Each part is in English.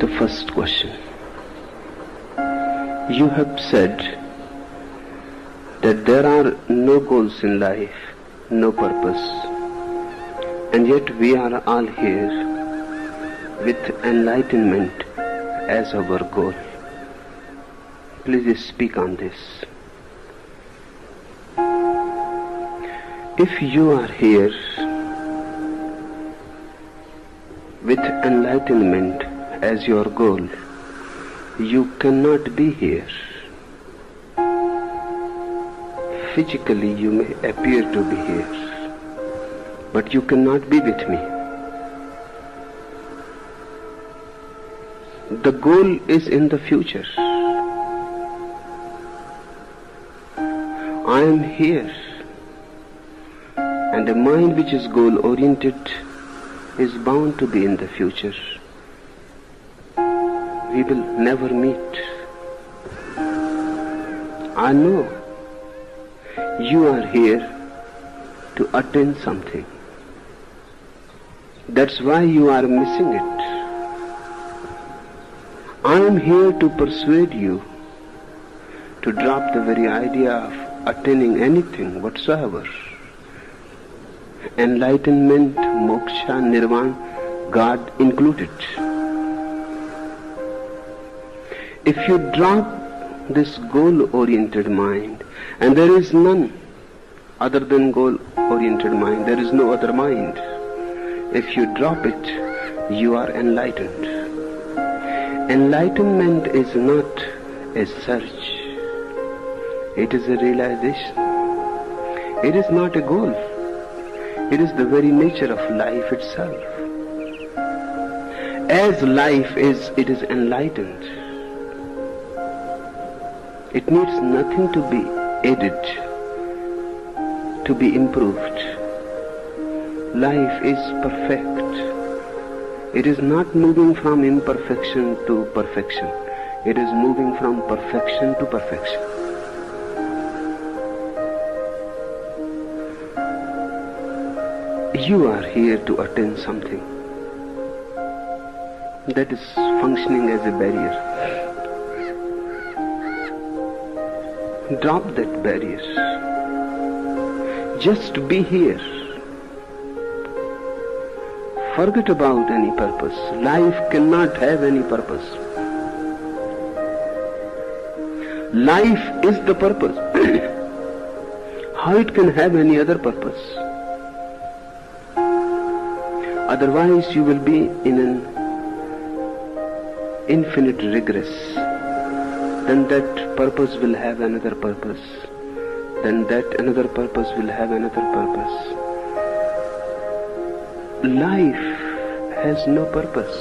The first question. You have said that there are no goals in life, no purpose, and yet we are all here with enlightenment as our goal. Please speak on this. If you are here with enlightenment as your goal, you cannot be here. Physically you may appear to be here, but you cannot be with me. The goal is in the future. I am here, and a mind which is goal-oriented is bound to be in the future. We will never meet. I know you are here to attain something. That's why you are missing it. I am here to persuade you to drop the very idea of attaining anything whatsoever. Enlightenment, moksha, nirvana, God included. If you drop this goal-oriented mind, and there is none other than goal-oriented mind, there is no other mind. If you drop it, you are enlightened. Enlightenment is not a search, it is a realization. It is not a goal. It is the very nature of life itself. As life is, it is enlightened. It needs nothing to be added, to be improved. Life is perfect. It is not moving from imperfection to perfection. It is moving from perfection to perfection. You are here to attain something that is functioning as a barrier. Drop that barrier. Just be here. Forget about any purpose. Life cannot have any purpose. Life is the purpose. How it can have any other purpose? Otherwise you will be in an infinite regress. Then that purpose will have another purpose. Then that another purpose will have another purpose. Life has no purpose.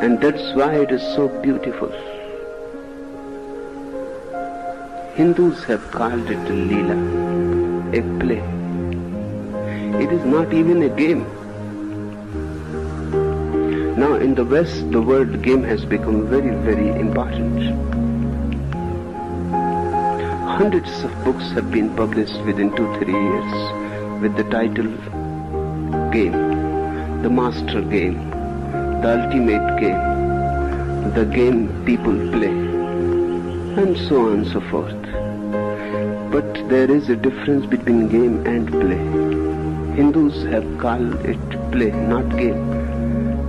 And that's why it is so beautiful. Hindus have called it Leela, a play. It is not even a game. Now in the West, the word game has become very, very important. Hundreds of books have been published within 2-3 years with the title Game, the master game, the ultimate game, the game people play, and so on and so forth. But there is a difference between game and play. Hindus have called it play, not game.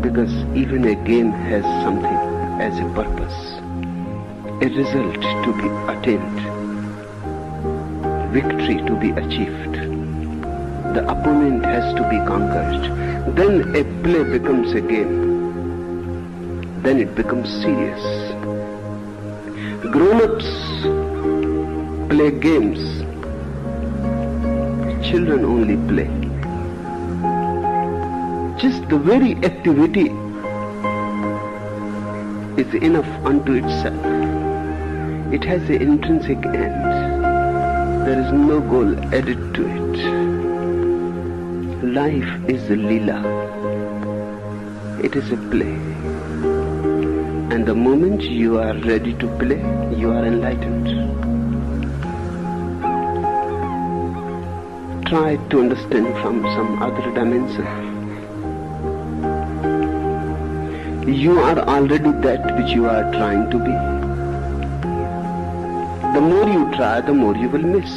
Because even a game has something as a purpose, a result to be attained, victory to be achieved. The opponent has to be conquered. Then a play becomes a game. Then it becomes serious. Grown-ups play games. Children only play. Just the very activity is enough unto itself. It has an intrinsic end. There is no goal added to it. Life is a Leela. It is a play. And the moment you are ready to play, you are enlightened. Try to understand from some other dimension. You are already that which you are trying to be. The more you try, the more you will miss.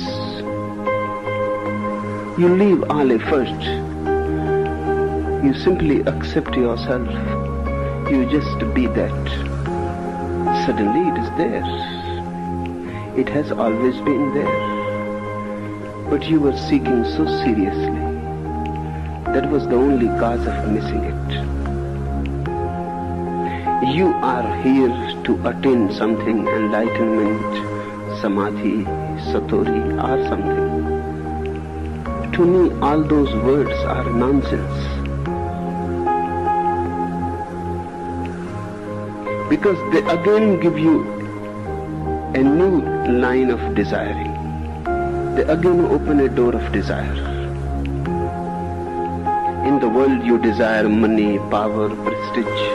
You leave all effort. You simply accept yourself. You just be that. Suddenly it is there. It has always been there. But you were seeking so seriously. That was the only cause of missing it. You are here to attain something, enlightenment, samadhi, satori, or something. To me, all those words are nonsense. Because they again give you a new line of desiring. They again open a door of desire. In the world you desire money, power, prestige.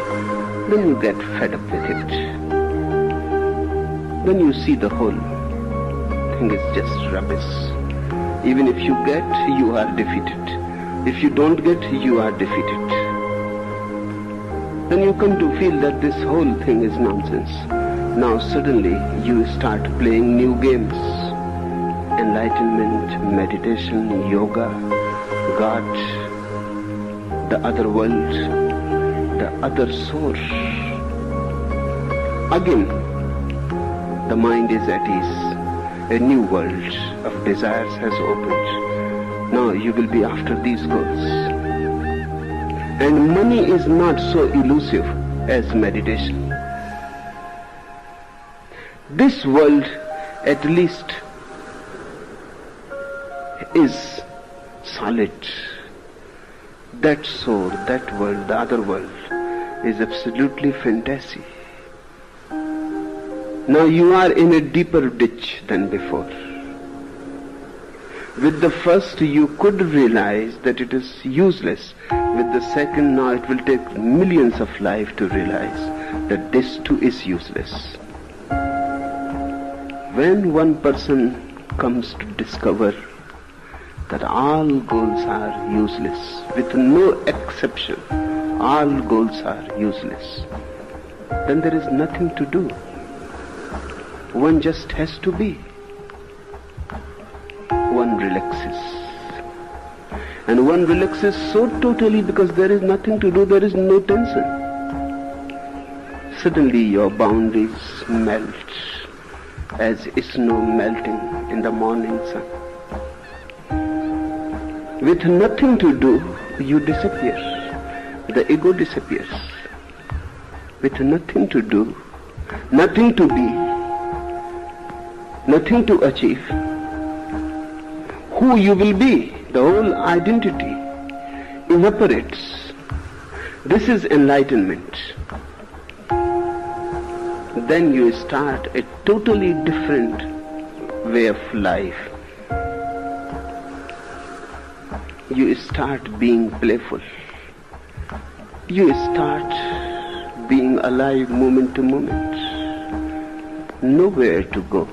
Then you get fed up with it. Then you see the whole thing is just rubbish. Even if you get, you are defeated. If you don't get, you are defeated. Then you come to feel that this whole thing is nonsense. Now suddenly you start playing new games. Enlightenment, meditation, yoga, God, the other world, the other source. Again, the mind is at ease. A new world of desires has opened. Now you will be after these goals. And money is not so elusive as meditation. This world, at least, is solid. That soul, that world, the other world, is absolutely fantasy. Now you are in a deeper ditch than before. With the first you could realize that it is useless. With the second, now it will take millions of lives to realize that this too is useless. When one person comes to discover that all goals are useless, with no exception, all goals are useless, then there is nothing to do. One just has to be. One relaxes. And one relaxes so totally because there is nothing to do, there is no tension. Suddenly your boundaries melt as snow melting in the morning sun. With nothing to do, you disappear. The ego disappears. With nothing to do, nothing to be, nothing to achieve, who you will be, the whole identity evaporates. This is enlightenment. Then you start a totally different way of life. You start being playful. You start being alive moment to moment. Nowhere to go.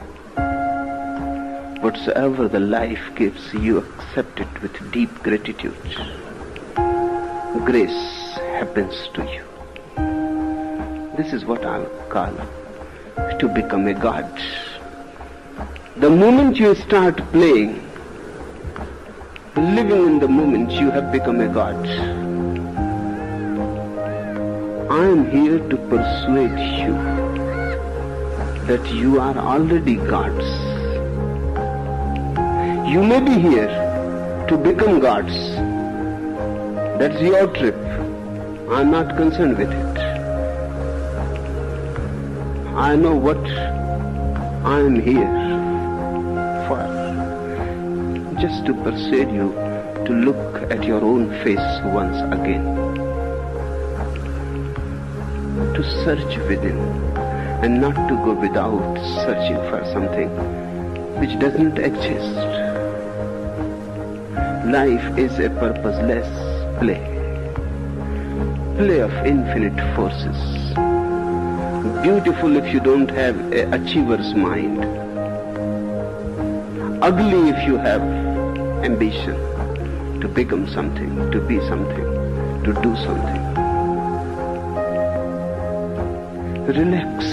Whatsoever the life gives, you accept it with deep gratitude. Grace happens to you. This is what I'll call to become a god. The moment you start playing, living in the moment, you have become a god. I am here to persuade you that you are already gods. You may be here to become gods. That's your trip. I'm not concerned with it. I know what I am here for. Just to persuade you to look at your own face once again. To search within and not to go without searching for something which doesn't exist. Life is a purposeless play. Play of infinite forces. Beautiful if you don't have an achiever's mind. Ugly if you have ambition to become something, to be something, to do something. Relax.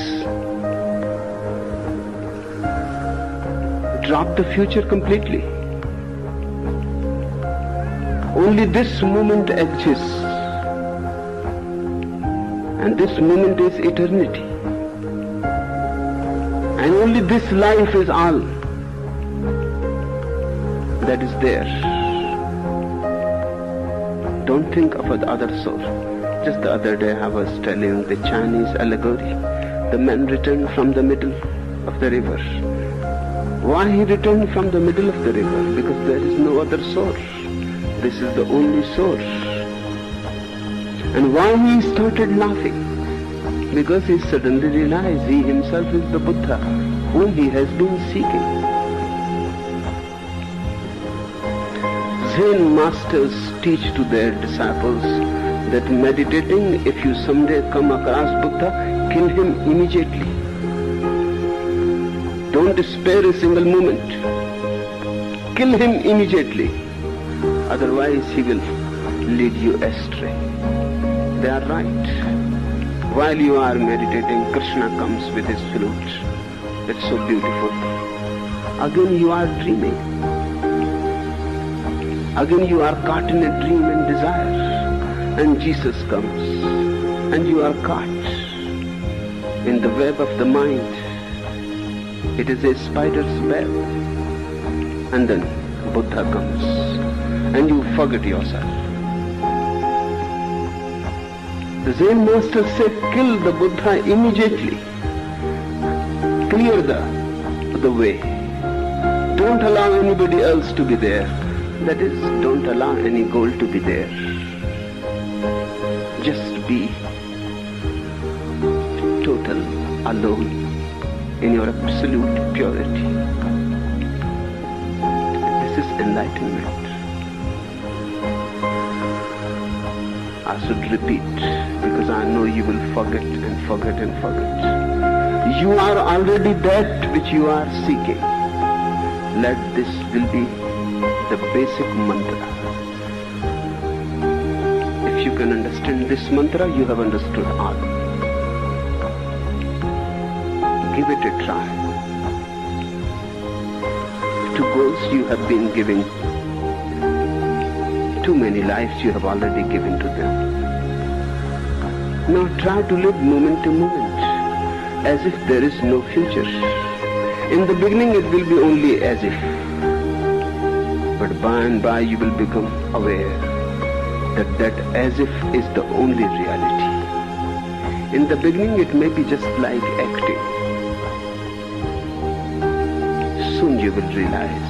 Drop the future completely. Only this moment exists. And this moment is eternity. And only this life is all that is there. Don't think of the other soul. Just the other day I was telling the Chinese allegory. The man returned from the middle of the river. Why he returned from the middle of the river? Because there is no other source. This is the only source. And why he started laughing? Because he suddenly realized he himself is the Buddha whom he has been seeking. Zen masters teach to their disciples that meditating, if you someday come across Buddha, kill him immediately. Don't spare a single moment. Kill him immediately. Otherwise he will lead you astray. They are right. While you are meditating, Krishna comes with his flute. It's so beautiful. Again you are dreaming. Again you are caught in a dream and desire. And Jesus comes. And you are caught in the web of the mind. It is a spider's web. And then Buddha comes. And you forget yourself. The Zen master said, kill the Buddha immediately. Clear the way. Don't allow anybody else to be there. That is, don't allow any goal to be there. Just be total, alone, in your absolute purity. This is enlightenment. I should repeat, because I know you will forget and forget and forget. You are already that which you are seeking. Let this will be the basic mantra. If you can understand this mantra, you have understood all. Give it a try. To goals you have been giving. Too many lives you have already given to them. Now try to live moment to moment, as if there is no future. In the beginning it will be only as if. But by and by you will become aware that that as if is the only reality. In the beginning it may be just like acting. Soon you will realize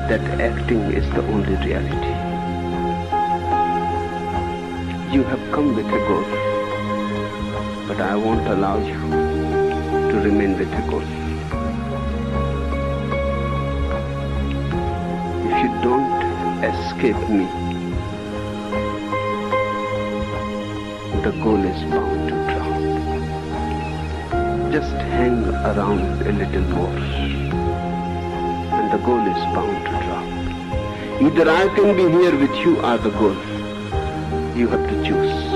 that acting is the only reality. You have come with a goal, but I won't allow you to remain with a goal. If you don't escape me, the goal is bound to drop. Just hang around a little more, and the goal is bound to drop. Either I can be here with you or the goal. You have to choose.